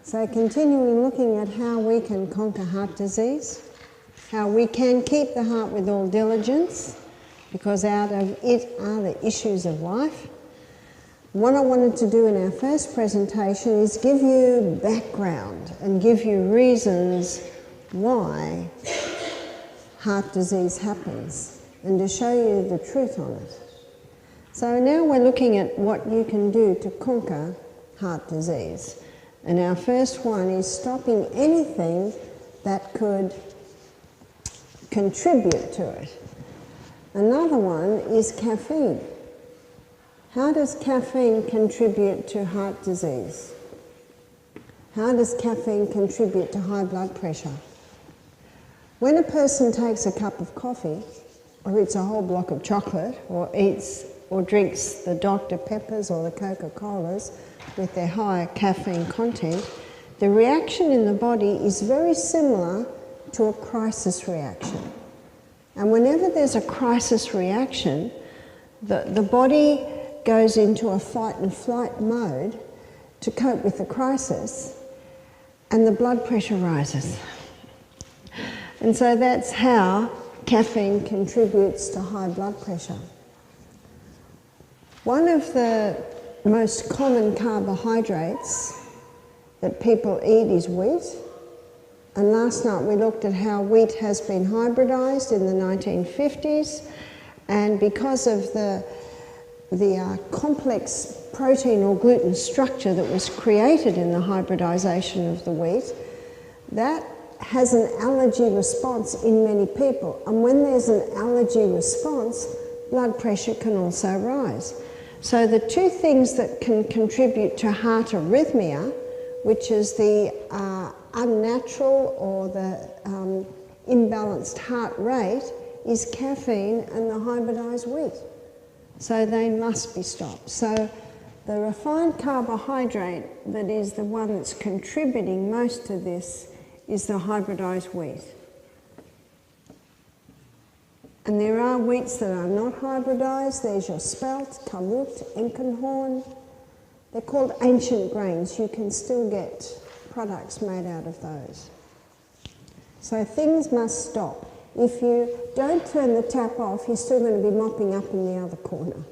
So continuing looking at how we can conquer heart disease, how we can keep the heart with all diligence, because out of it are the issues of life. What I wanted to do in our first presentation is give you background and give you reasons why heart disease happens and to show you the truth on it. So now we're looking at what you can do to conquer heart disease. And our first one is stopping anything that could contribute to it. Another one is caffeine. How does caffeine contribute to heart disease? How does caffeine contribute to high blood pressure? When a person takes a cup of coffee, or eats a whole block of chocolate, or eats or drinks the Dr. Peppers or the Coca-Colas with their high caffeine content, the reaction in the body is very similar to a crisis reaction. And whenever there's a crisis reaction, the body goes into a fight and flight mode to cope with the crisis, and the blood pressure rises. And so that's how caffeine contributes to high blood pressure. One of the most common carbohydrates that people eat is wheat. And last night we looked at how wheat has been hybridized in the 1950s, and because of the complex protein or gluten structure that was created in the hybridization of the wheat, that has an allergy response in many people. And when there's an allergy response, blood pressure can also rise. So the two things that can contribute to heart arrhythmia, which is the unnatural or the imbalanced heart rate, is caffeine and the hybridized wheat. So they must be stopped. So the refined carbohydrate that is the one that's contributing most to this is the hybridized wheat. And there are wheats that are not hybridized. There's your spelt, kamut, enkenhorn. They're called ancient grains. You can still get products made out of those. So things must stop. If you don't turn the tap off, you're still going to be mopping up in the other corner.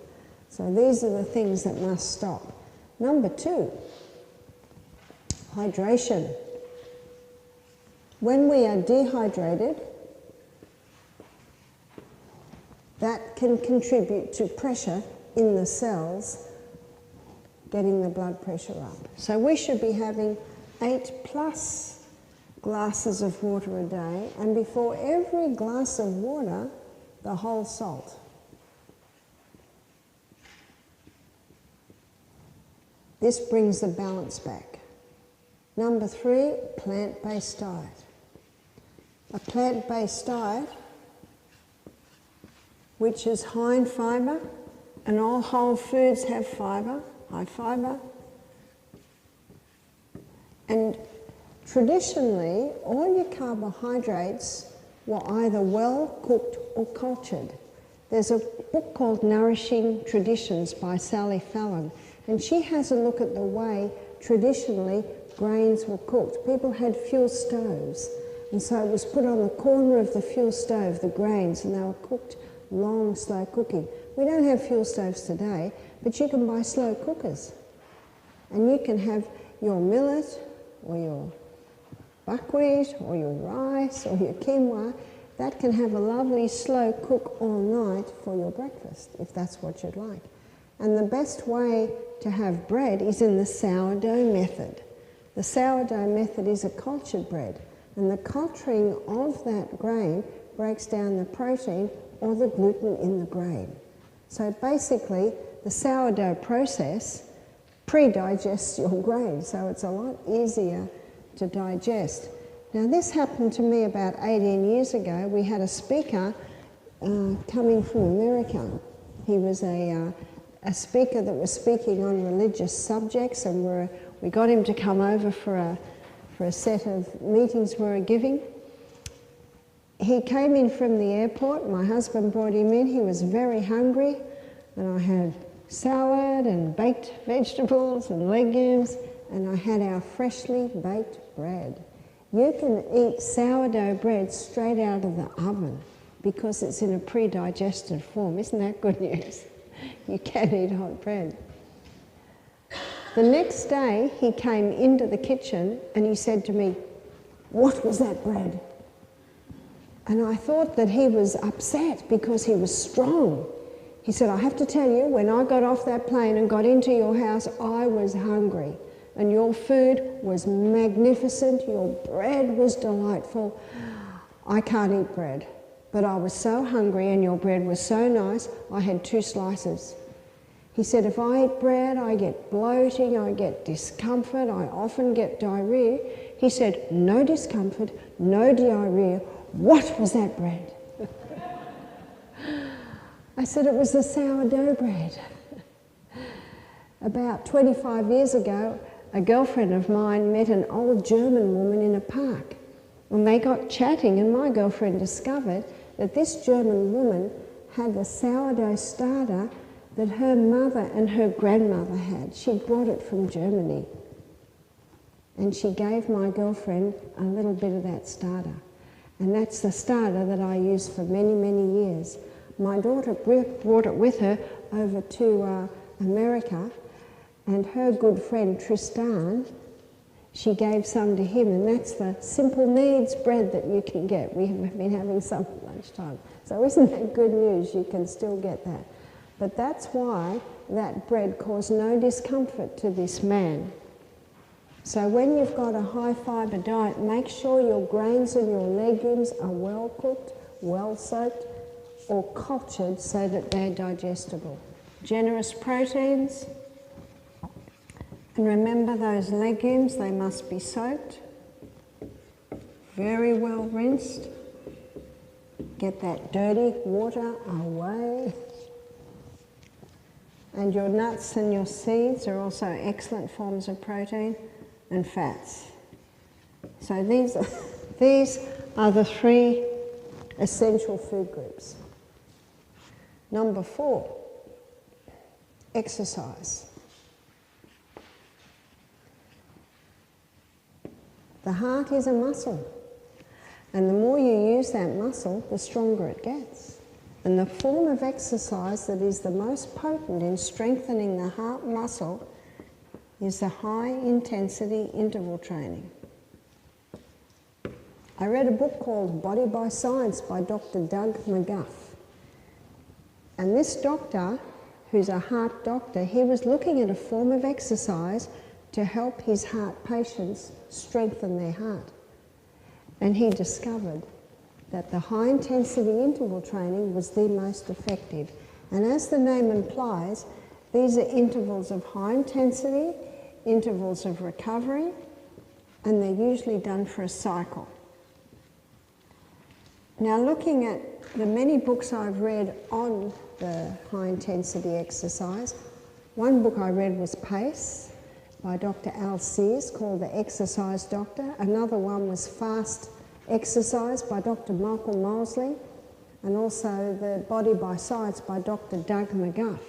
So these are the things that must stop. Number 2, hydration. When we are dehydrated, that can contribute to pressure in the cells, getting the blood pressure up. So we should be having 8+ glasses of water a day, and before every glass of water, the whole salt. This brings the balance back. Number 3, plant-based diet. A plant-based diet which is high in fibre, and all whole foods have fibre, high fibre. And traditionally, all your carbohydrates were either well cooked or cultured. There's a book called Nourishing Traditions by Sally Fallon, and she has a look at the way traditionally grains were cooked. People had fuel stoves, and so it was put on the corner of the fuel stove, the grains, and they were cooked long, slow cooking. We don't have fuel stoves today, but you can buy slow cookers. And you can have your millet, or your buckwheat, or your rice, or your quinoa. That can have a lovely slow cook all night for your breakfast, if that's what you'd like. And the best way to have bread is in the sourdough method. The sourdough method is a cultured bread, and the culturing of that grain breaks down the protein or the gluten in the grain. So basically, the sourdough process pre-digests your grain, so it's a lot easier to digest. Now, this happened to me about 18 years ago. We had a speaker coming from America. He was a speaker that was speaking on religious subjects, and we got him to come over for a set of meetings we were giving. He came in from the airport. My husband brought him in. He was very hungry, and I had salad and baked vegetables and legumes, and I had our freshly baked bread. You can eat sourdough bread straight out of the oven because it's in a pre-digested form. Isn't that good news? You can eat hot bread. The next day, he came into the kitchen and he said to me, "What was that bread?" And I thought that he was upset because he was strong. He said, "I have to tell you, when I got off that plane and got into your house, I was hungry. And your food was magnificent, your bread was delightful. I can't eat bread, but I was so hungry and your bread was so nice, I had 2 slices. He said, "If I eat bread, I get bloating, I get discomfort, I often get diarrhea." He said, "No discomfort, no diarrhea. What was that bread?" I said, "It was the sourdough bread." About 25 years ago, a girlfriend of mine met an old German woman in a park. And they got chatting, and my girlfriend discovered that this German woman had the sourdough starter that her mother and her grandmother had. She brought it from Germany. And she gave my girlfriend a little bit of that starter. And that's the starter that I used for many, many years. My daughter brought it with her over to America, and her good friend Tristan, she gave some to him, and that's the simple needs bread that you can get. We have been having some at lunchtime. So isn't that good news? You can still get that. But that's why that bread caused no discomfort to this man. So when you've got a high fibre diet, make sure your grains and your legumes are well cooked, well soaked, or cultured so that they're digestible. Generous proteins. And remember those legumes, they must be soaked, very well rinsed. Get that dirty water away. And your nuts and your seeds are also excellent forms of protein and fats. So these are the 3 essential food groups. Number 4, exercise. The heart is a muscle, and the more you use that muscle, the stronger it gets. And the form of exercise that is the most potent in strengthening the heart muscle is the high-intensity interval training. I read a book called Body by Science by Dr. Doug McGuff. And this doctor, who's a heart doctor, he was looking at a form of exercise to help his heart patients strengthen their heart. And he discovered that the high-intensity interval training was the most effective. And as the name implies, these are intervals of high intensity, intervals of recovery, and they're usually done for a cycle. Now, looking at the many books I've read on the high-intensity exercise, one book I read was PACE by Dr. Al Sears, called The Exercise Doctor. Another one was Fast Exercise by Dr. Michael Mosley, and also The Body by Science by Dr. Doug McGuff.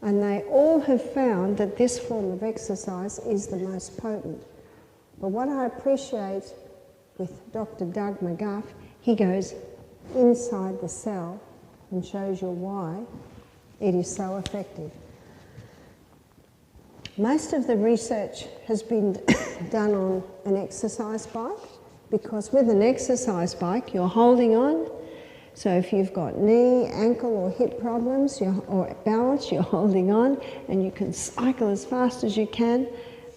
And they all have found that this form of exercise is the most potent. But what I appreciate with Dr. Doug McGuff, he goes inside the cell and shows you why it is so effective. Most of the research has been done on an exercise bike, because with an exercise bike you're holding on. So if you've got knee, ankle or hip problems or balance, you're holding on and you can cycle as fast as you can.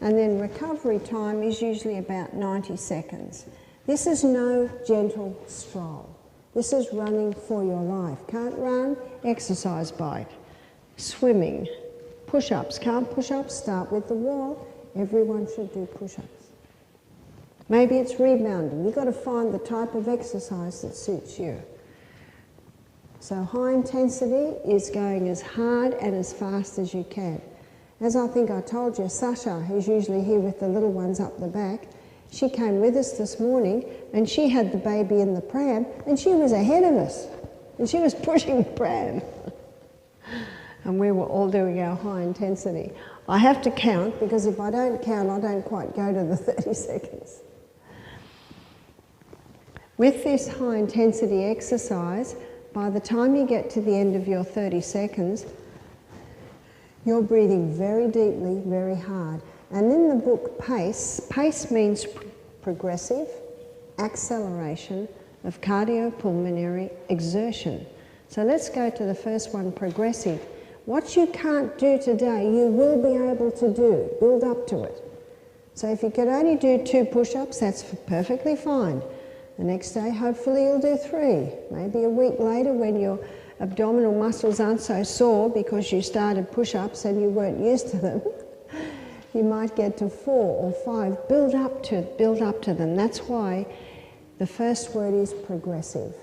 And then recovery time is usually about 90 seconds. This is no gentle stroll. This is running for your life. Can't run, exercise bike. Swimming, push-ups. Can't push-ups, start with the wall. Everyone should do push-ups. Maybe it's rebounding. You've got to find the type of exercise that suits you. So high intensity is going as hard and as fast as you can. As I think I told you, Sasha, who's usually here with the little ones up the back, she came with us this morning and she had the baby in the pram and she was ahead of us and she was pushing the pram. And we were all doing our high intensity. I have to count, because if I don't count, I don't quite go to the 30 seconds. With this high intensity exercise, by the time you get to the end of your 30 seconds, you're breathing very deeply, very hard. And in the book PACE, PACE means progressive acceleration of cardiopulmonary exertion. So let's go to the first one, progressive. What you can't do today, you will be able to do. Build up to it. So if you could only do 2 push-ups, that's perfectly fine. The next day, hopefully you'll do 3. Maybe a week later, when your abdominal muscles aren't so sore because you started push-ups and you weren't used to them, you might get to 4 or 5. Build up to them. That's why the first word is progressive.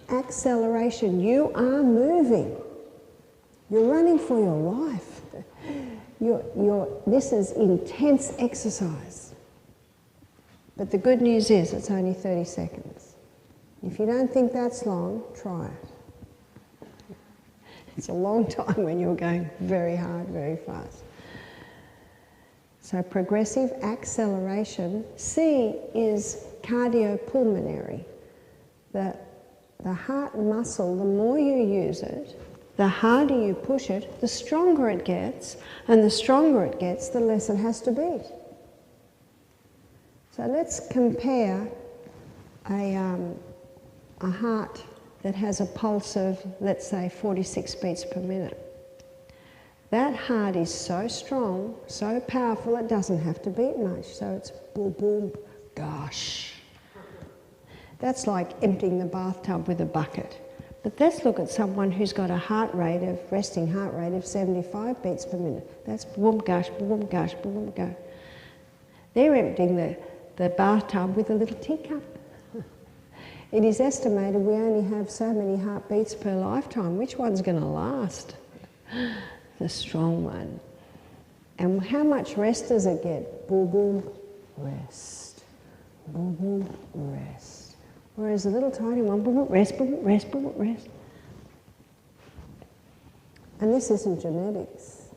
Acceleration. You are moving. You're running for your life. This is intense exercise. But the good news is it's only 30 seconds. If you don't think that's long, try it. It's a long time when you're going very hard, very fast. So progressive acceleration. C is cardiopulmonary. The heart muscle, the more you use it, the harder you push it, the stronger it gets, and the stronger it gets, the less it has to beat. So let's compare a heart that has a pulse of, let's say, 46 beats per minute. That heart is so strong, so powerful, it doesn't have to beat much. So it's boom, boom, gosh. That's like emptying the bathtub with a bucket. But let's look at someone who's got a resting heart rate of 75 beats per minute. That's boom, gosh, boom, gosh, boom, gosh. They're emptying the bathtub with a little teacup. It is estimated we only have so many heartbeats per lifetime. Which one's going to last? The strong one. And how much rest does it get? Boom, boom, rest. Boom, boom, rest. Whereas the little tiny one, boom, boom, rest, boom, boom, rest, boom, boom, rest. And this isn't genetics.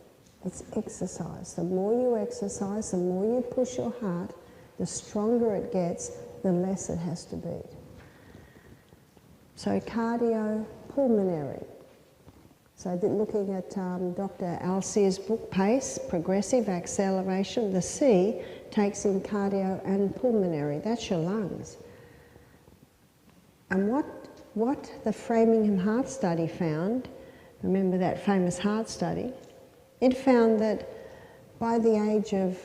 It's exercise. The more you exercise, the more you push your heart, the stronger it gets, the less it has to beat. So cardiopulmonary. So looking at Dr. Alseer's book, PACE, Progressive Acceleration, the C takes in cardio and pulmonary. That's your lungs. And what the Framingham Heart Study found, remember that famous heart study, it found that by the age of,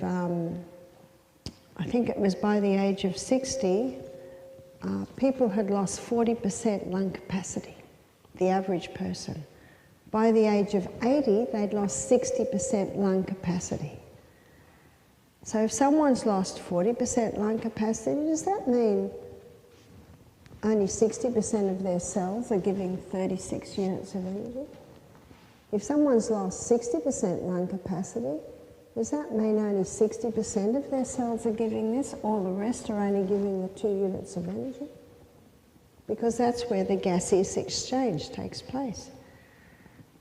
I think it was by the age of 60, people had lost 40% lung capacity, the average person. By the age of 80, they'd lost 60% lung capacity. So if someone's lost 40% lung capacity, does that mean only 60% of their cells are giving 36 units of energy? If someone's lost 60% lung capacity, does that mean only 60% of their cells are giving this? All the rest are only giving the 2 units of energy? Because that's where the gaseous exchange takes place.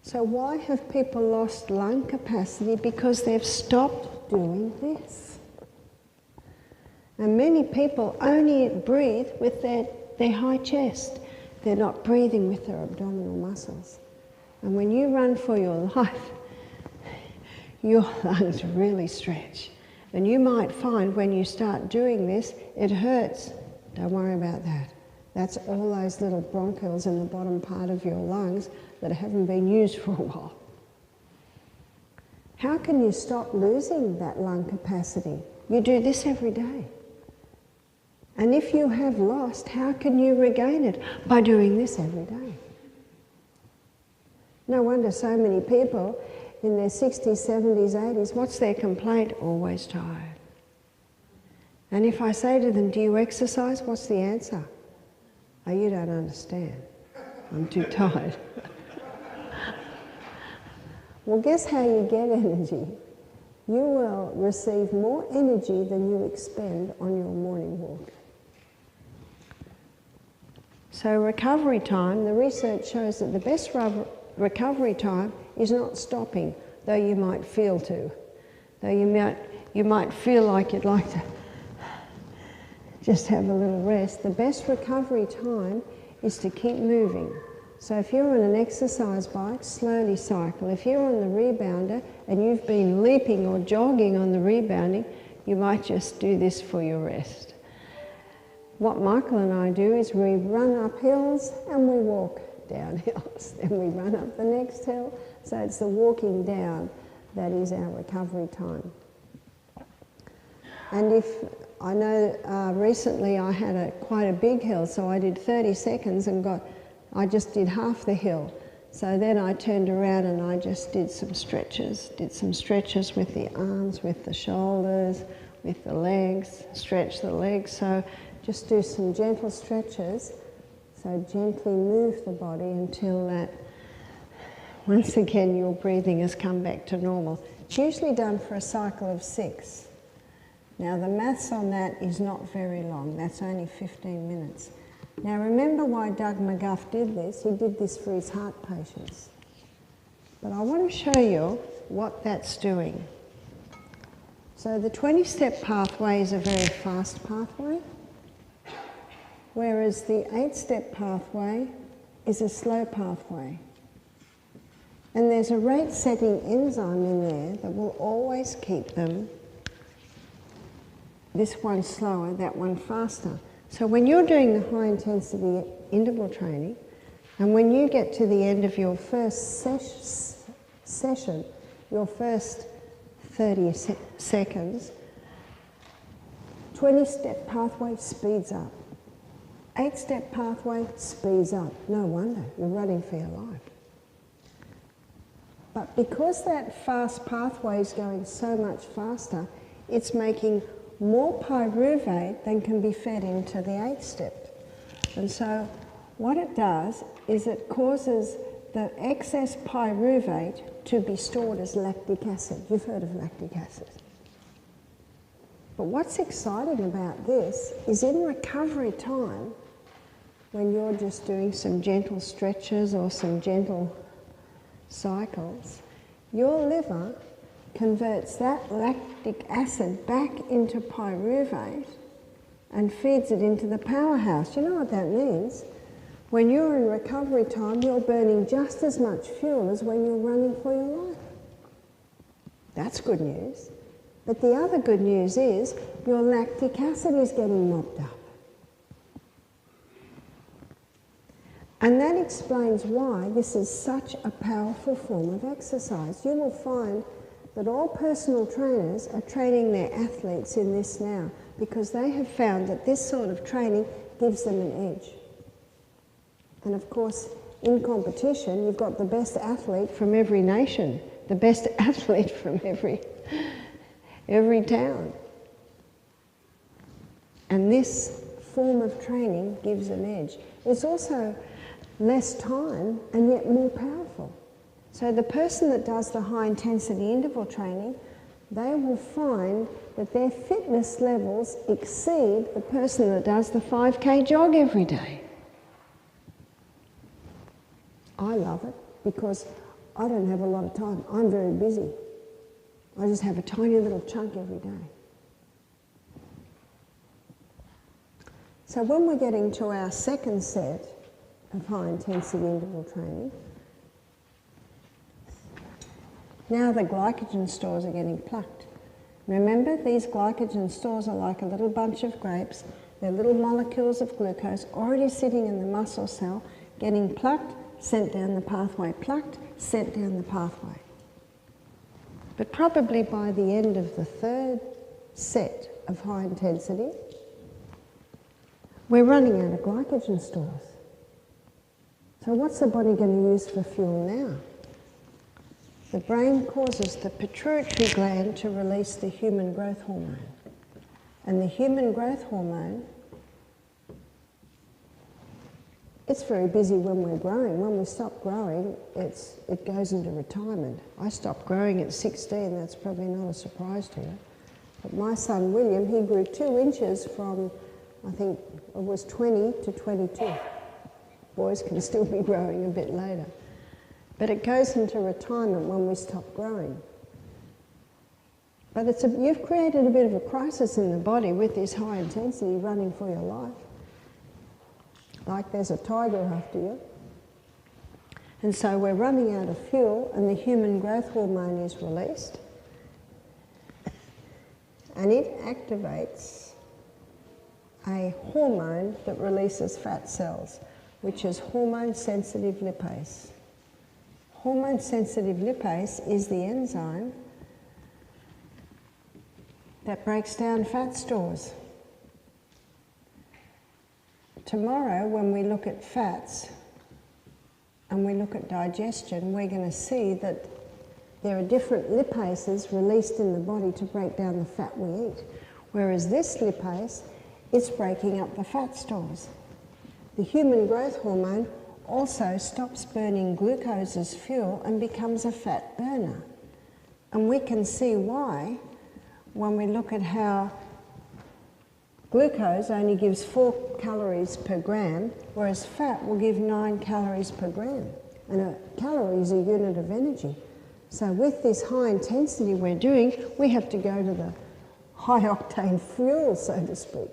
So why have people lost lung capacity? Because they've stopped doing this. And many people only breathe with their high chest. They're not breathing with their abdominal muscles. And when you run for your life, your lungs really stretch. And you might find when you start doing this, it hurts. Don't worry about that. That's all those little bronchioles in the bottom part of your lungs that haven't been used for a while. How can you stop losing that lung capacity? You do this every day. And if you have lost, how can you regain it? By doing this every day. No wonder so many people in their 60s, 70s, 80s, what's their complaint? Always tired. And if I say to them, do you exercise? What's the answer? Oh, you don't understand. I'm too tired. Well, guess how you get energy? You will receive more energy than you expend on your morning walk. So recovery time, the research shows that the best recovery time is not stopping, though you might feel to. though you might feel like you'd like to just have a little rest. The best recovery time is to keep moving. So if you're on an exercise bike, slowly cycle. If you're on the rebounder and you've been leaping or jogging on the rebounding, you might just do this for your rest. What Michael and I do is we run up hills and we walk down hills. Then we run up the next hill. So it's the walking down that is our recovery time. And if I know recently I had quite a big hill, so I did 30 seconds and I just did half the hill. So then I turned around and I just did some stretches with the arms, with the shoulders, with the legs, stretch the legs. So just do some gentle stretches. So gently move the body until that, once again, your breathing has come back to normal. It's usually done for a cycle of 6. Now the maths on that is not very long. That's only 15 minutes. Now remember why Doug McGuff did this. He did this for his heart patients. But I want to show you what that's doing. So the 20-step pathway is a very fast pathway, whereas the 8-step pathway is a slow pathway. And there's a rate-setting enzyme in there that will always keep them, this one slower, that one faster. So when you're doing the high-intensity interval training, and when you get to the end of your first session, your first 30 seconds, 20-step pathway speeds up. 8-step pathway speeds up. No wonder, you're running for your life. But because that fast pathway is going so much faster, it's making more pyruvate than can be fed into the 8-step. And so what it does is it causes the excess pyruvate to be stored as lactic acid. You've heard of lactic acid. But what's exciting about this is in recovery time, when you're just doing some gentle stretches or some gentle cycles, your liver converts that lactic acid back into pyruvate and feeds it into the powerhouse. You know what that means? When you're in recovery time, you're burning just as much fuel as when you're running for your life. That's good news. But the other good news is your lactic acid is getting mopped up. And that explains why this is such a powerful form of exercise. You will find that all personal trainers are training their athletes in this now because they have found that this sort of training gives them an edge. And of course, in competition, you've got the best athlete from every nation, the best athlete from every town. And this form of training gives an edge. It's also less time and yet more powerful. So the person that does the high-intensity interval training, they will find that their fitness levels exceed the person that does the 5K jog every day. I love it because I don't have a lot of time. I'm very busy. I just have a tiny little chunk every day. So when we're getting to our second set of high-intensity interval training, now the glycogen stores are getting plucked. Remember, these glycogen stores are like a little bunch of grapes. They're little molecules of glucose already sitting in the muscle cell, getting plucked, sent down the pathway, plucked, sent down the pathway. But probably by the end of the third set of high intensity, we're running out of glycogen stores. So what's the body going to use for fuel now? The brain causes the pituitary gland to release the human growth hormone. And the human growth hormone, it's very busy when we're growing. When we stop growing, it goes into retirement. I stopped growing at 16, that's probably not a surprise to you. But my son William, he grew 2 inches from, I think it was 20 to 22. Boys can still be growing a bit later. But it goes into retirement when we stop growing. But you've created a bit of a crisis in the body with this high intensity running for your life. Like there's a tiger after you. And so we're running out of fuel and the human growth hormone is released. And it activates a hormone that releases fat cells, which is hormone-sensitive lipase. Hormone-sensitive lipase is the enzyme that breaks down fat stores. Tomorrow, when we look at fats and we look at digestion, we're going to see that there are different lipases released in the body to break down the fat we eat. Whereas this lipase, it's breaking up the fat stores. The human growth hormone also stops burning glucose as fuel and becomes a fat burner. And we can see why when we look at how glucose only gives 4 calories per gram, whereas fat will give 9 calories per gram. And a calorie is a unit of energy. So with this high intensity we're doing, we have to go to the high octane fuel, so to speak.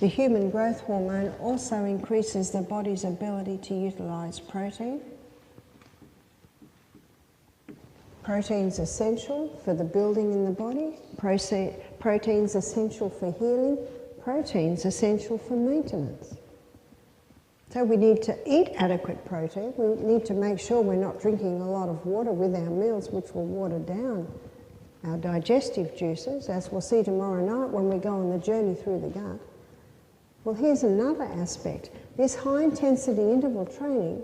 The human growth hormone also increases the body's ability to utilise protein. Protein's essential for the building in the body. Protein's essential for healing. Protein's essential for maintenance. So we need to eat adequate protein. We need to make sure we're not drinking a lot of water with our meals, which will water down our digestive juices, as we'll see tomorrow night when we go on the journey through the gut. Well, here's another aspect. This high-intensity interval training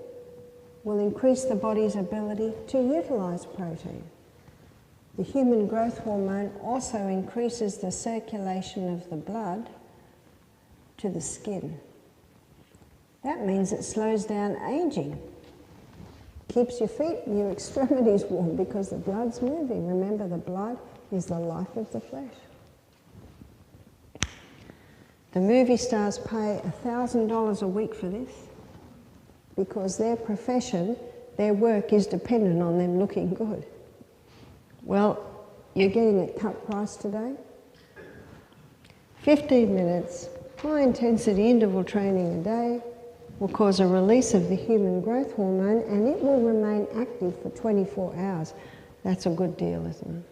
will increase the body's ability to utilise protein. The human growth hormone also increases the circulation of the blood to the skin. That means it slows down aging. Keeps your feet and your extremities warm because the blood's moving. Remember, the blood is the life of the flesh. The movie stars pay $1,000 a week for this because their profession, their work is dependent on them looking good. Well, you're getting it cut price today. 15 minutes, high intensity interval training a day will cause a release of the human growth hormone and it will remain active for 24 hours. That's a good deal, isn't it?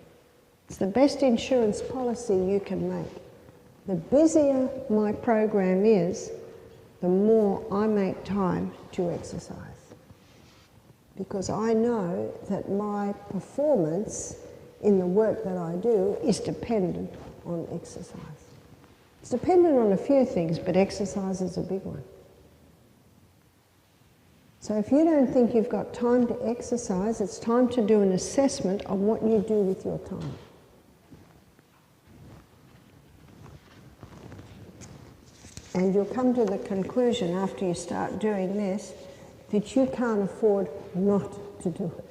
It's the best insurance policy you can make. The busier my program is, the more I make time to exercise. Because I know that my performance in the work that I do is dependent on exercise. It's dependent on a few things, but exercise is a big one. So if you don't think you've got time to exercise, it's time to do an assessment on what you do with your time. And you'll come to the conclusion after you start doing this that you can't afford not to do it.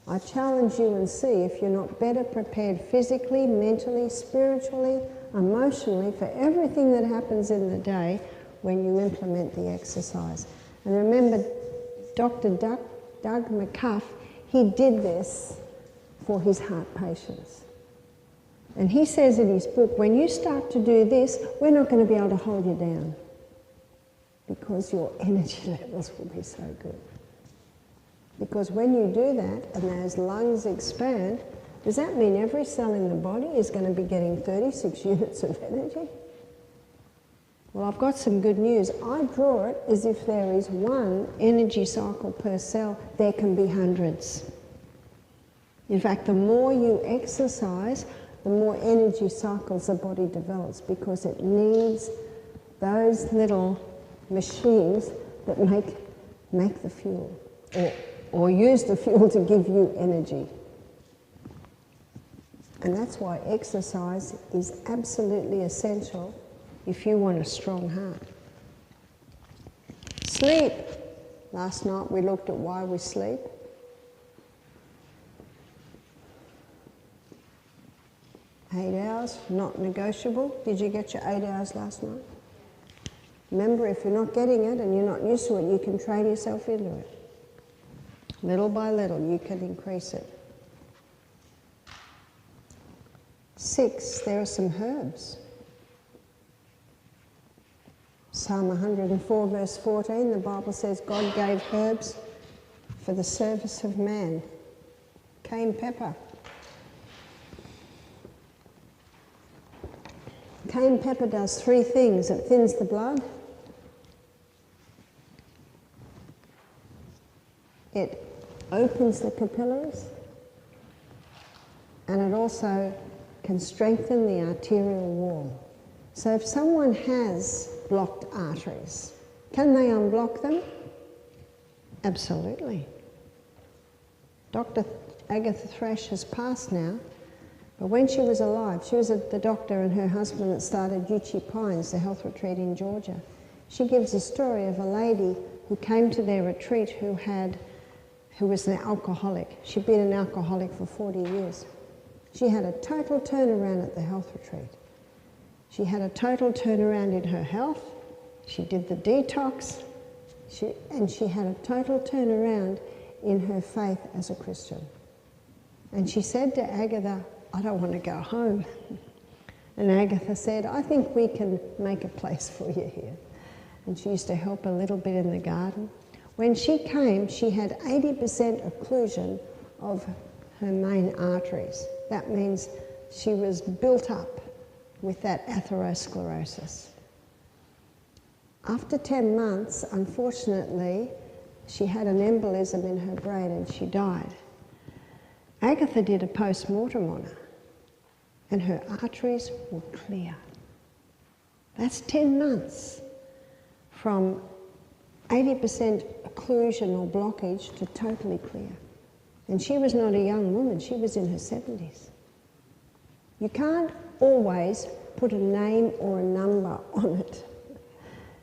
I challenge you and see if you're not better prepared physically, mentally, spiritually, emotionally for everything that happens in the day when you implement the exercise. And remember, Dr. Doug McCuff, he did this for his heart patients. And he says in his book, when you start to do this, we're not going to be able to hold you down because your energy levels will be so good. Because when you do that and those lungs expand, does that mean every cell in the body is going to be getting 36 units of energy? Well, I've got some good news. I draw it as if there is one energy cycle per cell. There can be hundreds. In fact, the more you exercise, the more energy cycles the body develops because it needs those little machines that make the fuel or use the fuel to give you energy. And that's why exercise is absolutely essential if you want a strong heart. Sleep. Last night we looked at why we sleep. Eight hours, not negotiable. Did you get your 8 hours last night? Remember, if you're not getting it and you're not used to it, you can train yourself into it. Little by little, you can increase it. 6, there are some herbs. Psalm 104 verse 14, the Bible says God gave herbs for the service of man. Cayenne pepper. Cayenne pepper does 3 things. It thins the blood, it opens the capillaries, and it also can strengthen the arterial wall. So if someone has blocked arteries, can they unblock them? Absolutely. Dr. Agatha Thresh has passed now, but when she was alive, she was the doctor and her husband that started Uchi Pines, the health retreat in Georgia. She gives a story of a lady who came to their retreat who was an alcoholic. She'd been an alcoholic for 40 years. She had a total turnaround at the health retreat. She had a total turnaround in her health. She did the detox, and she had a total turnaround in her faith as a Christian. And she said to Agatha, I don't want to go home. And Agatha said, I think we can make a place for you here. And she used to help a little bit in the garden. When she came, she had 80% occlusion of her main arteries. That means she was built up with that atherosclerosis. After 10 months, unfortunately, she had an embolism in her brain and she died. Agatha did a post-mortem on her, and her arteries were clear. That's 10 months from 80% occlusion or blockage to totally clear. And she was not a young woman, she was in her 70s. You can't always put a name or a number on it,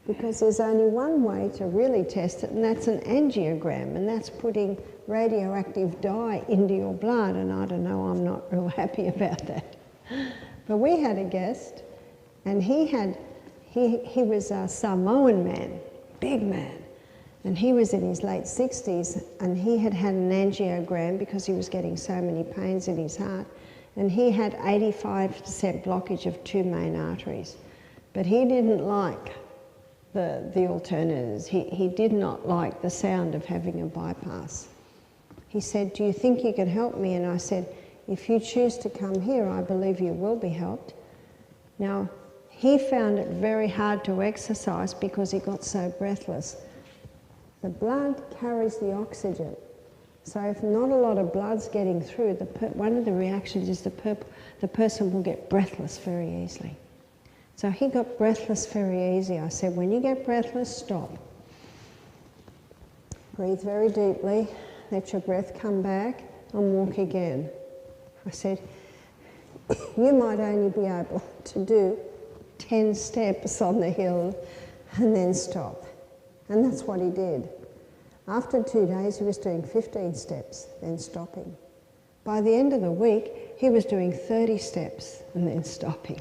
because there's only one way to really test it, and that's an angiogram, and that's putting radioactive dye into your blood, and I don't know, I'm not real happy about that. But we had a guest, and he was a Samoan man, big man, and he was in his late 60s, and he had had an angiogram because he was getting so many pains in his heart, and he had 85% blockage of 2 main arteries. But he didn't like the alternatives. He did not like the sound of having a bypass. He said, do you think you can help me? And I said, if you choose to come here, I believe you will be helped. Now, he found it very hard to exercise because he got so breathless. The blood carries the oxygen. So if not a lot of blood's getting through, one of the reactions is the person will get breathless very easily. So he got breathless very easy. I said, when you get breathless, stop. Breathe very deeply, let your breath come back, and walk again. I said, you might only be able to do 10 steps on the hill and then stop. And that's what he did. After 2 days, he was doing 15 steps, then stopping. By the end of the week, he was doing 30 steps and then stopping.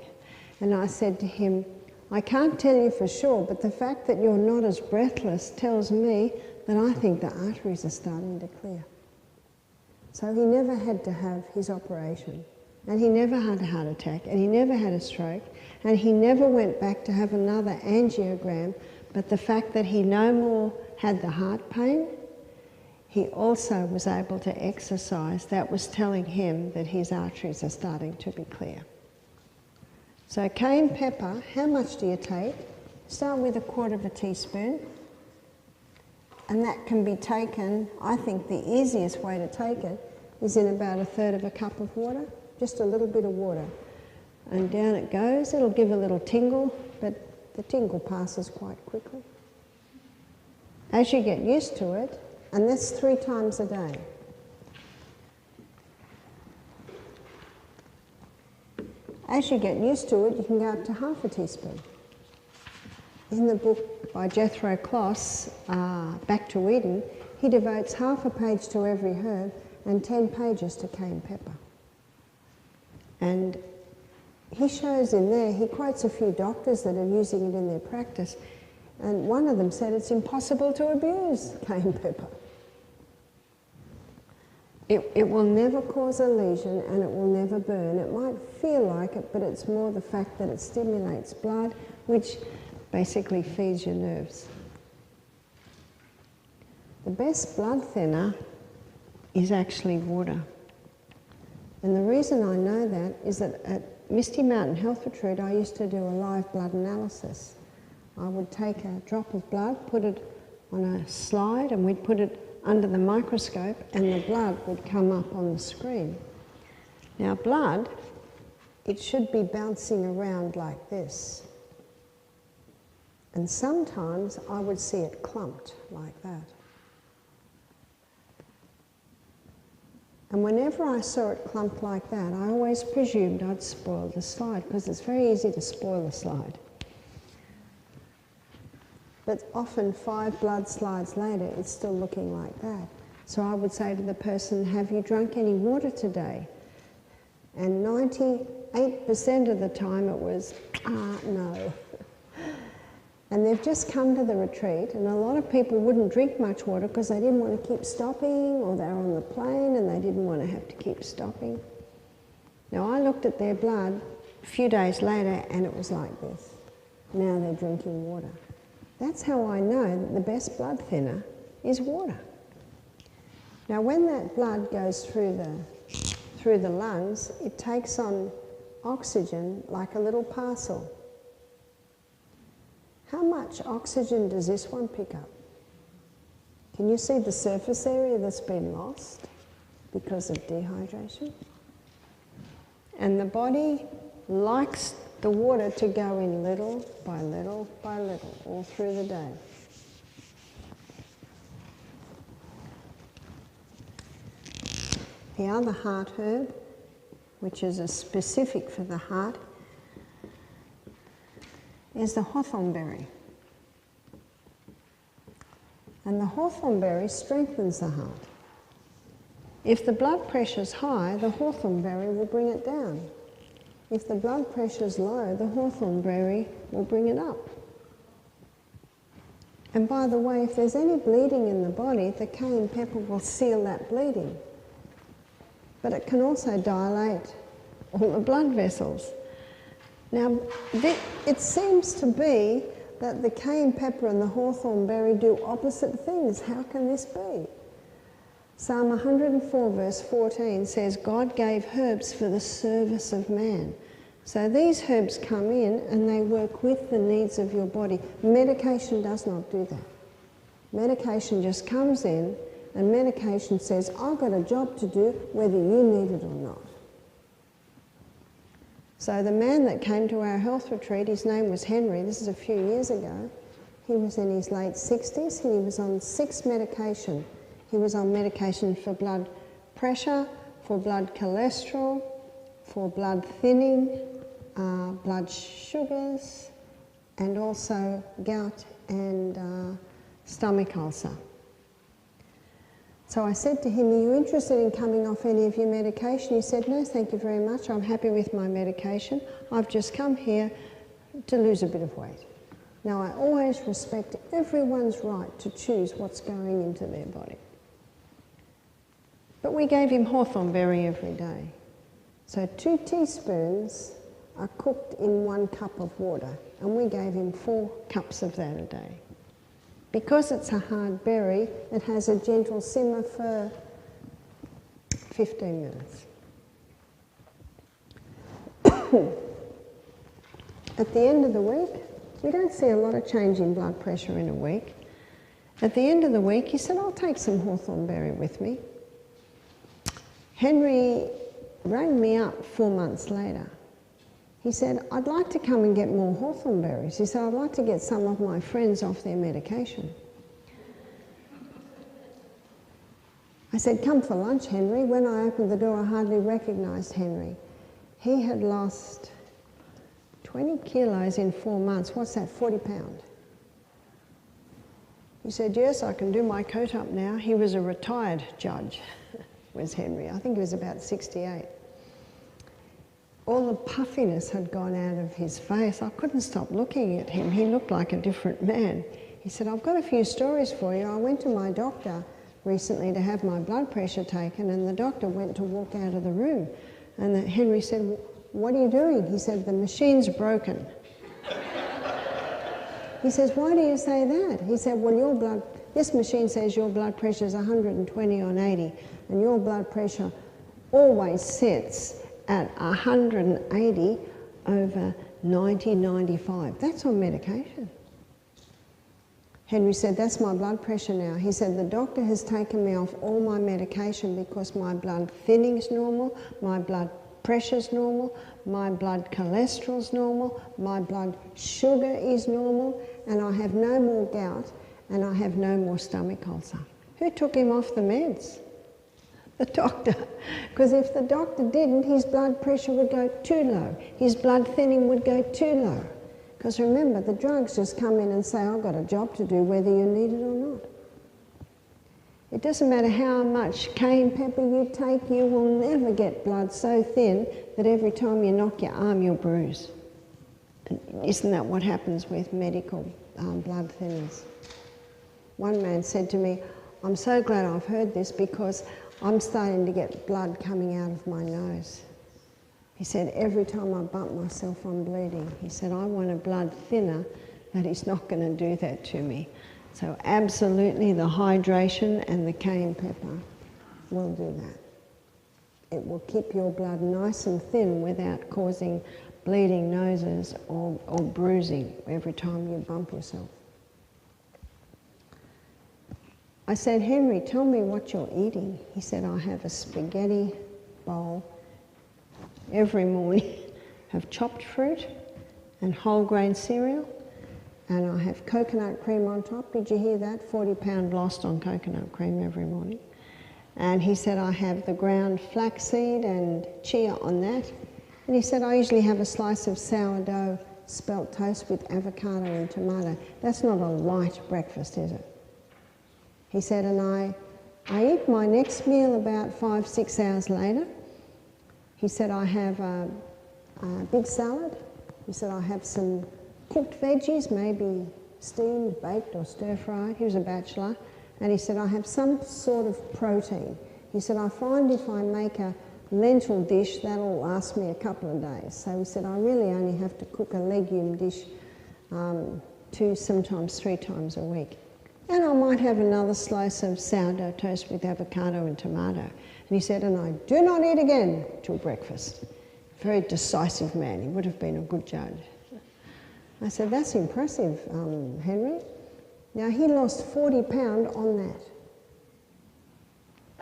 And I said to him, I can't tell you for sure, but the fact that you're not as breathless tells me that I think the arteries are starting to clear. So he never had to have his operation, and he never had a heart attack, and he never had a stroke, and he never went back to have another angiogram. But the fact that he no more had the heart pain, he also was able to exercise. That was telling him that his arteries are starting to be clear. So cayenne pepper, how much do you take? Start with 1/4 teaspoon. And that can be taken, I think the easiest way to take it is in about 1/3 cup of water, just a little bit of water. And down it goes. It'll give a little tingle, but the tingle passes quite quickly. As you get used to it, and that's 3 times a day. As you get used to it, you can go up to 1/2 teaspoon. In the book by Jethro Kloss, Back to Eden, he devotes 1/2 page to every herb and 10 pages to cayenne pepper. And he shows in there, he quotes a few doctors that are using it in their practice, and one of them said it's impossible to abuse cayenne pepper. It will never cause a lesion and it will never burn. It might feel like it, but it's more the fact that it stimulates blood, which basically feeds your nerves. The best blood thinner is actually water. And the reason I know that is that at Misty Mountain Health Retreat, I used to do a live blood analysis. I would take a drop of blood, put it on a slide, and we'd put it under the microscope, and the blood would come up on the screen. Now blood, it should be bouncing around like this. And sometimes I would see it clumped like that. And whenever I saw it clumped like that, I always presumed I'd spoiled the slide, because it's very easy to spoil a slide. But often 5 blood slides later, it's still looking like that. So I would say to the person, have you drunk any water today? And 98% of the time it was, no. And they've just come to the retreat, and a lot of people wouldn't drink much water because they didn't want to keep stopping, or they're on the plane and they didn't want to have to keep stopping. Now I looked at their blood a few days later and it was like this. Now they're drinking water. That's how I know that the best blood thinner is water. Now when that blood goes through the lungs, it takes on oxygen like a little parcel. How much oxygen does this one pick up? Can you see the surface area that's been lost because of dehydration? And the body likes the water to go in little by little by little all through the day. The other heart herb, which is a specific for the heart, is the hawthorn berry. And the hawthorn berry strengthens the heart. If the blood pressure is high, the hawthorn berry will bring it down. If the blood pressure is low, the hawthorn berry will bring it up. And by the way, if there's any bleeding in the body, the cayenne pepper will seal that bleeding. But it can also dilate all the blood vessels. Now, it seems to be that the cayenne pepper and the hawthorn berry do opposite things. How can this be? Psalm 104 verse 14 says, God gave herbs for the service of man. So these herbs come in and they work with the needs of your body. Medication does not do that. Medication just comes in and medication says, I've got a job to do whether you need it or not. So the man that came to our health retreat, his name was Henry, this is a few years ago. He was in his late 60s and he was on 6 medication. He was on medication for blood pressure, for blood cholesterol, for blood thinning, blood sugars, and also gout and stomach ulcer. So I said to him, are you interested in coming off any of your medication? He said, no, thank you very much. I'm happy with my medication. I've just come here to lose a bit of weight. Now, I always respect everyone's right to choose what's going into their body. But we gave him hawthorn berry every day. So 2 teaspoons are cooked in 1 cup of water, and we gave him 4 cups of that a day. Because it's a hard berry, it has a gentle simmer for 15 minutes. At the end of the week, we don't see a lot of change in blood pressure in a week. At the end of the week, he said, I'll take some hawthorn berry with me. Henry rang me up 4 months later. He said, I'd like to come and get more hawthorn berries. He said, I'd like to get some of my friends off their medication. I said, come for lunch, Henry. When I opened the door, I hardly recognised Henry. He had lost 20 kilos in 4 months. What's that, 40 pounds? He said, yes, I can do my coat up now. He was a retired judge, was Henry. I think he was about 68. All the puffiness had gone out of his face. I couldn't stop looking at him. He looked like a different man. He said, I've got a few stories for you. I went to my doctor recently to have my blood pressure taken, and the doctor went to walk out of the room. And Henry said, "What are you doing?" He said, "The machine's broken." He says, "Why do you say that?" He said, "Well, this machine says your blood pressure is 120 on 80, and your blood pressure always sits at 180 over 90, 95. That's on medication." Henry said, "That's my blood pressure now." He said, "The doctor has taken me off all my medication because my blood thinning's normal, my blood pressure's normal, my blood cholesterol's normal, my blood sugar is normal, and I have no more gout, and I have no more stomach ulcer." Who took him off the meds? The doctor. Because if the doctor didn't, his blood pressure would go too low, his blood thinning would go too low. Because remember, the drugs just come in and say, "I've got a job to do whether you need it or not." It doesn't matter how much cayenne pepper you take, you will never get blood so thin that every time you knock your arm, you'll bruise. And isn't that what happens with medical blood thinners? One man said to me, "I'm so glad I've heard this because I'm starting to get blood coming out of my nose." He said, "Every time I bump myself, I'm bleeding." He said, "I want a blood thinner that is not going to do that to me." So absolutely the hydration and the cayenne pepper will do that. It will keep your blood nice and thin without causing bleeding noses or bruising every time you bump yourself. I said, "Henry, tell me what you're eating." He said, "I have a spaghetti bowl every morning, have chopped fruit and whole grain cereal, and I have coconut cream on top." Did you hear that? 40 pounds lost on coconut cream every morning. And he said, "I have the ground flaxseed and chia on that." And he said, "I usually have a slice of sourdough spelt toast with avocado and tomato." That's not a light breakfast, is it? He said, "And I eat my next meal about 5-6 hours later." He said, "I have a big salad." He said, "I have some cooked veggies, maybe steamed, baked or stir-fried." He was a bachelor. And he said, "I have some sort of protein." He said, "I find if I make a lentil dish, that'll last me a couple of days." So he said, "I really only have to cook a legume dish 2, sometimes 3 times a week. And I might have another slice of sourdough toast with avocado and tomato." And he said, "And I do not eat again till breakfast." Very decisive man. He would have been a good judge. I said, "That's impressive, Henry." Now, he lost 40 pounds on that.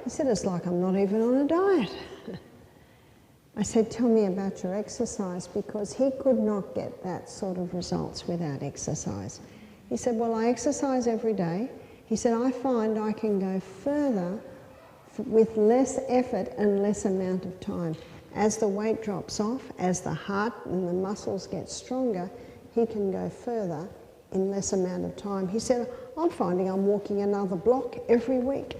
He said, "It's like I'm not even on a diet." I said, "Tell me about your exercise," because he could not get that sort of results without exercise. He said, "Well, I exercise every day." He said, "I find I can go further with less effort and less amount of time. As the weight drops off, as the heart and the muscles get stronger, he can go further in less amount of time." He said, "I'm finding I'm walking another block every week."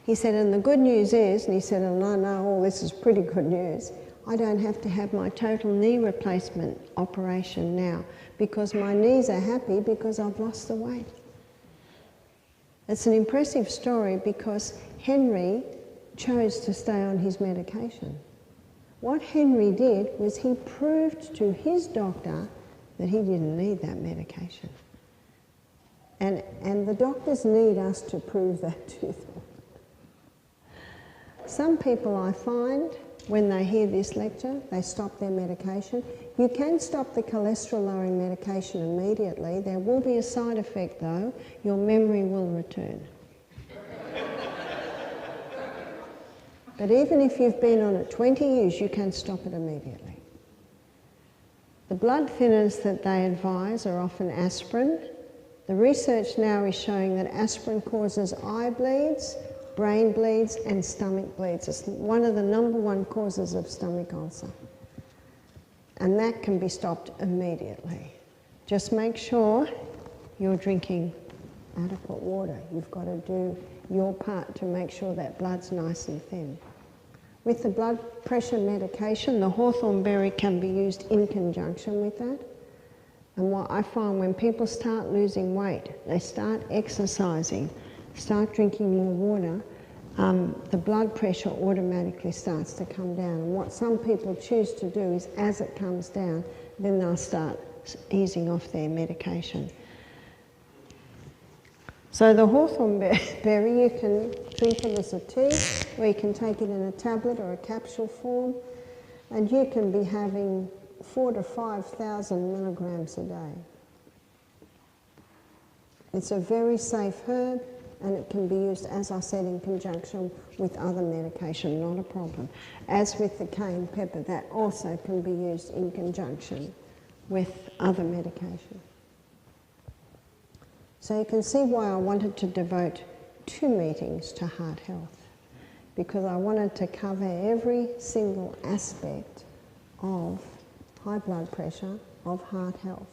He said, "And the good news is," and he said, "and I know all this is pretty good news, I don't have to have my total knee replacement operation now because my knees are happy because I've lost the weight." It's an impressive story because Henry chose to stay on his medication. What Henry did was he proved to his doctor that he didn't need that medication. And the doctors need us to prove that to them. Some people, I find, when they hear this lecture, they stop their medication. You can stop the cholesterol-lowering medication immediately. There will be a side effect, though. Your memory will return. But even if you've been on it 20 years, you can stop it immediately. The blood thinners that they advise are often aspirin. The research now is showing that aspirin causes eye bleeds, brain bleeds and stomach bleeds. It's one of the #1 causes of stomach ulcer. And that can be stopped immediately. Just make sure you're drinking adequate water. You've got to do your part to make sure that blood's nice and thin. With the blood pressure medication, the hawthorn berry can be used in conjunction with that. And what I find when people start losing weight, they start exercising, start drinking more water, the blood pressure automatically starts to come down. And what some people choose to do is, as it comes down, then they'll start easing off their medication. So the hawthorn berry, you can drink it as a tea, or you can take it in a tablet or a capsule form, and you can be having 4,000 to 5,000 milligrams a day. It's a very safe herb, and it can be used, as I said, in conjunction with other medication, not a problem. As with the cayenne pepper, that also can be used in conjunction with other medication. So you can see why I wanted to devote 2 meetings to heart health, because I wanted to cover every single aspect of high blood pressure, of heart health.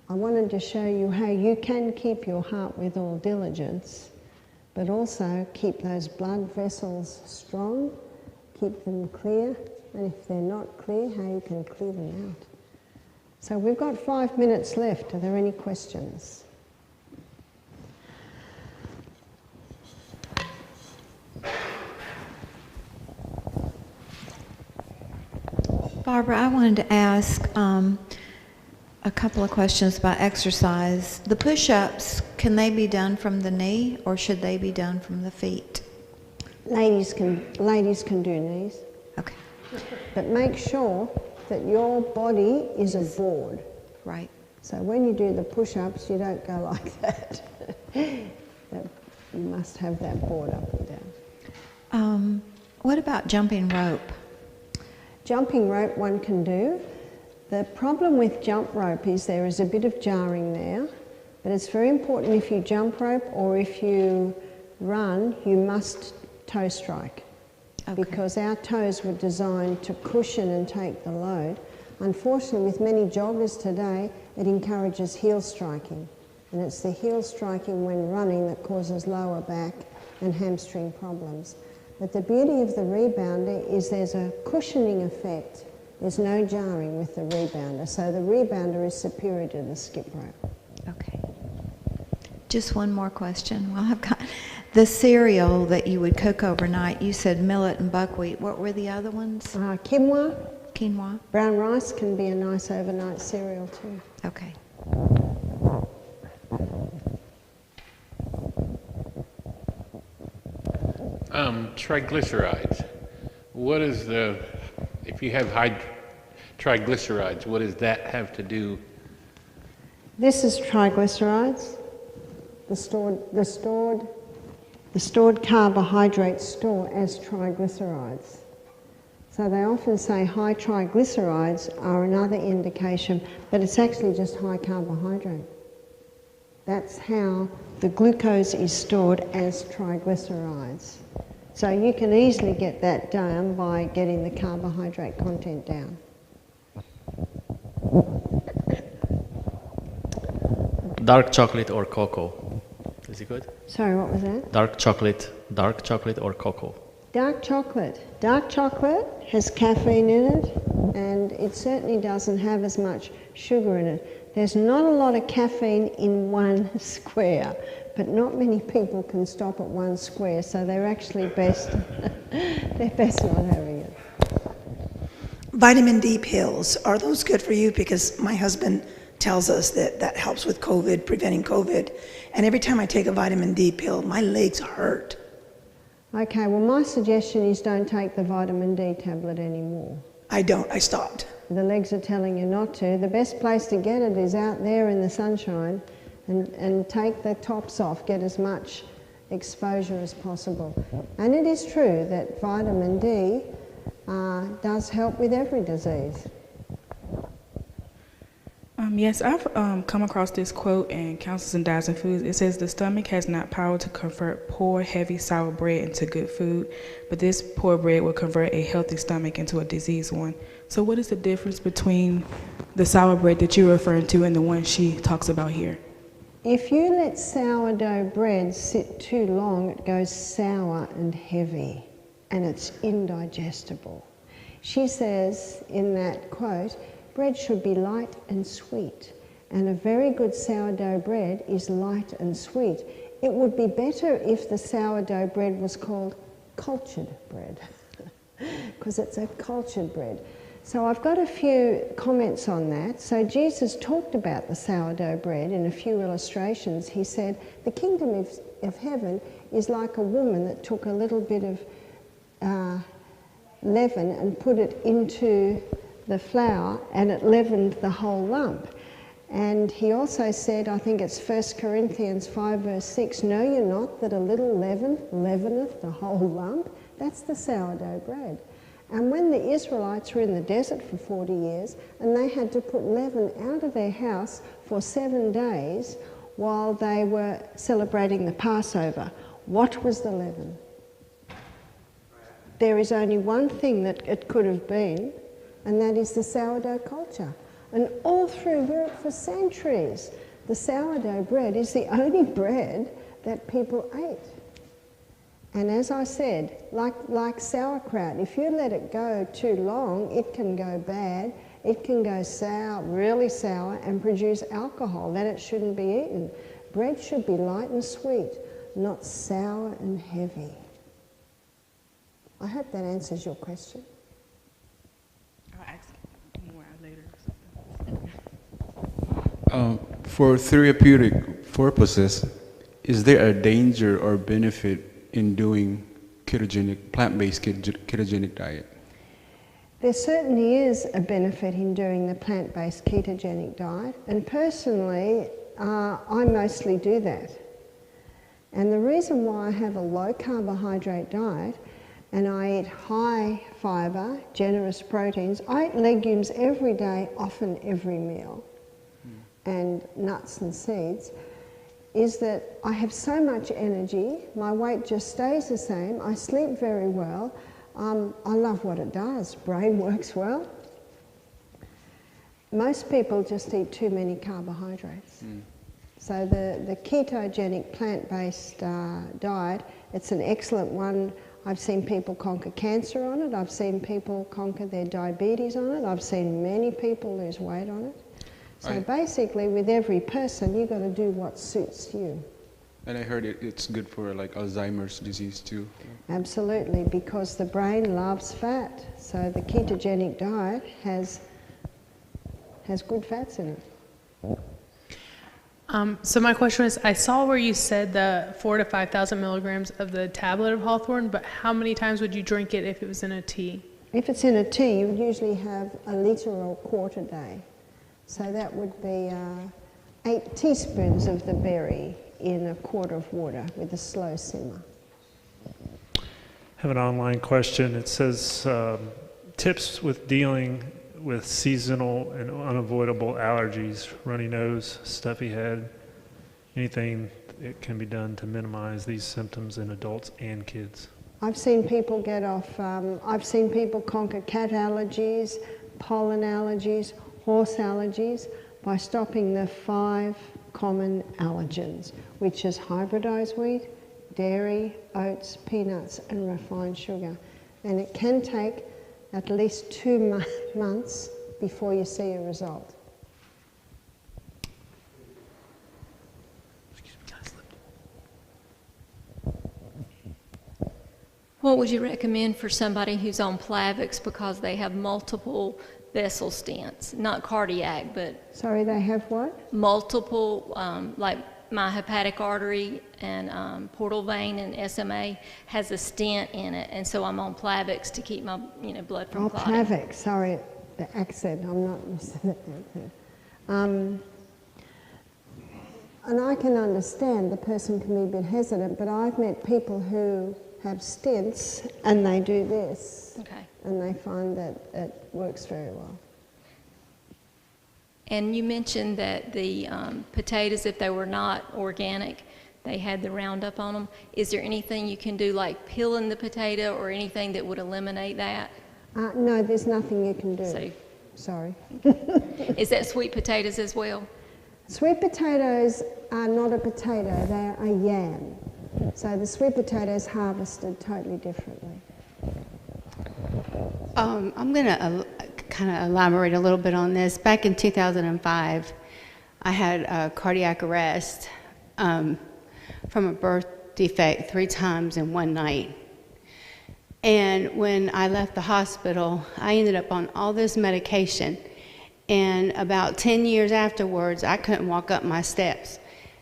I wanted to show you how you can keep your heart with all diligence, but also keep those blood vessels strong, keep them clear, and if they're not clear, how you can clear them out. So we've got 5 minutes left. Are there any questions? Barbara, I wanted to ask a couple of questions about exercise. The push-ups, can they be done from the knee, or should they be done from the feet? Ladies can do knees. Okay. But make sure that your body is a board. Right. So when you do the push-ups, you don't go like that. You must have that board up and down. What about jumping rope? Jumping rope one can do. The problem with jump rope is there is a bit of jarring there, but it's very important if you jump rope or if you run, you must toe strike. Okay. Because our toes were designed to cushion and take the load. Unfortunately, with many joggers today, it encourages heel striking. And it's the heel striking when running that causes lower back and hamstring problems. But the beauty of the rebounder is there's a cushioning effect. There's no jarring with the rebounder. So the rebounder is superior to the skip rope. Okay. Just one more question. Well, I've got the cereal that you would cook overnight. You said millet and buckwheat. What were the other ones? Quinoa. Quinoa. Brown rice can be a nice overnight cereal too. Okay. Triglycerides. What is if you have high triglycerides, what does that have to do? This is triglycerides, the stored carbohydrates stored as triglycerides. So they often say high triglycerides are another indication, but it's actually just high carbohydrate. That's how the glucose is stored as triglycerides. So you can easily get that down by getting the carbohydrate content down. Dark chocolate or cocoa? Is it good? Sorry, what was that? Dark chocolate or cocoa? Dark chocolate. Dark chocolate has caffeine in it, and it certainly doesn't have as much sugar in it. There's not a lot of caffeine in 1 square, but not many people can stop at 1 square, so they're actually best, they're best not having it. Vitamin D pills, are those good for you? Because my husband tells us that that helps with COVID, preventing COVID, and every time I take a vitamin D pill, my legs hurt. Okay, well my suggestion is don't take the vitamin D tablet anymore. I don't, I stopped. The legs are telling you not to. The best place to get it is out there in the sunshine and take the tops off, get as much exposure as possible. And it is true that vitamin D does help with every disease. Yes, I've come across this quote in Counsels in Diets and Foods. It says, "The stomach has not power to convert poor, heavy, sour bread into good food, but this poor bread will convert a healthy stomach into a diseased one." So what is the difference between the sour bread that you're referring to and the one she talks about here? If you let sourdough bread sit too long, it goes sour and heavy, and it's indigestible. She says in that quote, bread should be light and sweet, and a very good sourdough bread is light and sweet. It would be better if the sourdough bread was called cultured bread, because it's a cultured bread. So I've got a few comments on that. So Jesus talked about the sourdough bread in a few illustrations. He said, the kingdom of heaven is like a woman that took a little bit of leaven and put it into the flour, and it leavened the whole lump. And he also said, I think it's 1 Corinthians 5 verse 6, know ye not that a little leaven leaveneth the whole lump? That's the sourdough bread. And when the Israelites were in the desert for 40 years, and they had to put leaven out of their house for 7 days while they were celebrating the Passover, what was the leaven? There is only one thing that it could have been, and that is the sourdough culture. And all through Europe for centuries, the sourdough bread is the only bread that people ate. And as I said, like sauerkraut, if you let it go too long, it can go bad, it can go sour, really sour, and produce alcohol. Then it shouldn't be eaten. Bread should be light and sweet, not sour and heavy. I hope that answers your question. I'll ask more later. For therapeutic purposes, is there a danger or benefit in doing plant-based ketogenic diet? There certainly is a benefit in doing the plant-based ketogenic diet, and personally, I mostly do that. And the reason why I have a low carbohydrate diet and I eat high fibre, generous proteins, I eat legumes every day, often every meal, and nuts and seeds, is that I have so much energy, my weight just stays the same, I sleep very well, I love what it does, brain works well. Most people just eat too many carbohydrates. So the ketogenic plant-based diet, it's an excellent one. I've seen people conquer cancer on it, I've seen people conquer their diabetes on it, I've seen many people lose weight on it. So basically, with every person, you've got to do what suits you. And I heard it's good for like Alzheimer's disease too. Absolutely, because the brain loves fat. So the ketogenic diet has good fats in it. So my question is, I saw where you said the 4,000 to 5,000 milligrams of the tablet of hawthorn, but how many times would you drink it if it was in a tea? If it's in a tea, you would usually have a litre or a quart a day. So that would be 8 teaspoons of the berry in a quart of water with a slow simmer. I have an online question. It says, tips with dealing with seasonal and unavoidable allergies, runny nose, stuffy head, anything that can be done to minimize these symptoms in adults and kids. I've seen people get off, I've seen people conquer cat allergies, pollen allergies, horse allergies by stopping the 5 common allergens, which is hybridized wheat, dairy, oats, peanuts, and refined sugar. And it can take at least 2 months before you see a result. What would you recommend for somebody who's on Plavix because they have multiple vessel stents, not cardiac, but... Sorry, they have what? Multiple, like my hepatic artery and portal vein and SMA has a stent in it, and so I'm on Plavix to keep my blood from clotting. Plavix, sorry, the accent, I'm not used to that accent. And I can understand the person can be a bit hesitant, but I've met people who have stents and they do this. Okay. And they find that it works very well. And you mentioned that the potatoes, if they were not organic, they had the Roundup on them. Is there anything you can do, like peeling the potato or anything that would eliminate that? No, there's nothing you can do. So, sorry. Is that sweet potatoes as well? Sweet potatoes are not a potato, they are a yam. So the sweet potato is harvested totally differently. I'm going to kind of elaborate a little bit on this. Back in 2005, I had a cardiac arrest from from a birth defect 3 times in one night. And when I left the hospital, I ended up on all this medication. And about 10 years afterwards, I couldn't walk up my steps.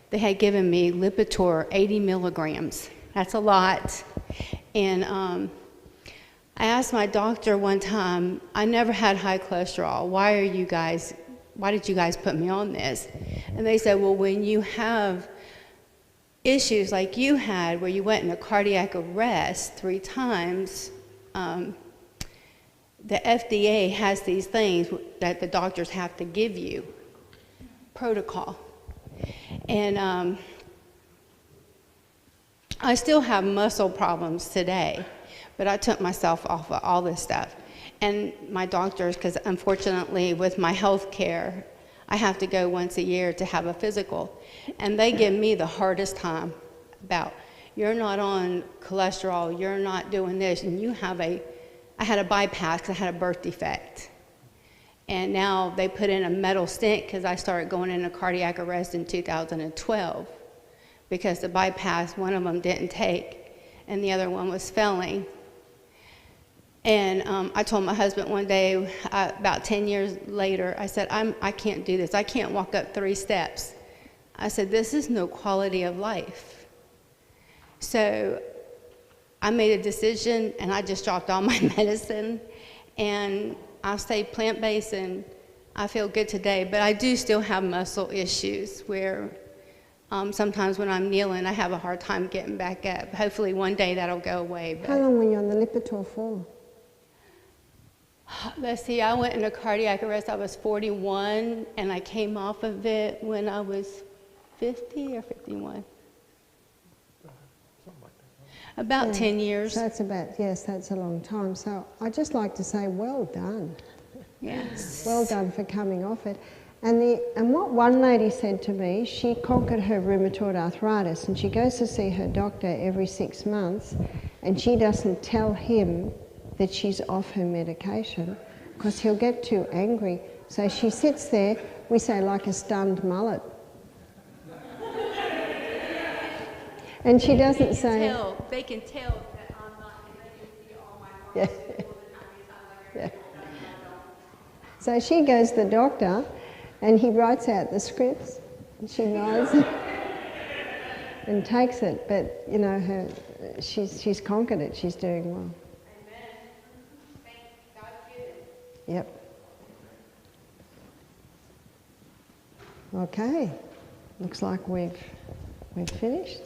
They had given me Lipitor 80 milligrams. That's a lot. And I asked my doctor one time, I never had high cholesterol. Why did you guys put me on this? And they said, well, when you have issues like you had, where you went into cardiac arrest 3 times, the FDA has these things that the doctors have to give you, protocol. And I still have muscle problems today, but I took myself off of all this stuff. And my doctors, because unfortunately with my health care, I have to go once a year to have a physical. And they give me the hardest time about, you're not on cholesterol, you're not doing this, and I had a bypass because I had a birth defect. And now they put in a metal stent because I started going into cardiac arrest in 2012 because the bypass, one of them didn't take and the other one was failing. And I told my husband one day, about 10 years later, I said, I can't do this. I can't walk up 3 steps. I said, this is no quality of life. So I made a decision, and I just dropped all my medicine, and I've stayed plant-based, and I feel good today. But I do still have muscle issues where sometimes when I'm kneeling, I have a hard time getting back up. Hopefully one day that'll go away. How long were you on the Lipitor for? Let's see, I went into cardiac arrest, I was 41, and I came off of it when I was 50 or 51. About 10 years. So that's that's a long time. So I'd just like to say, well done. Yes. Well done for coming off it. And what one lady said to me, she conquered her rheumatoid arthritis, and she goes to see her doctor every 6 months, and she doesn't tell him that she's off her medication because he'll get too angry. So she sits there, we say like a stunned mullet. And she doesn't say... They can tell that I'm not, they can see all my Yeah. marks. Yeah. So she goes to the doctor and he writes out the scripts and she nods and takes it. But, you know, she's conquered it. She's doing well. Yep. Okay. Looks like we've finished.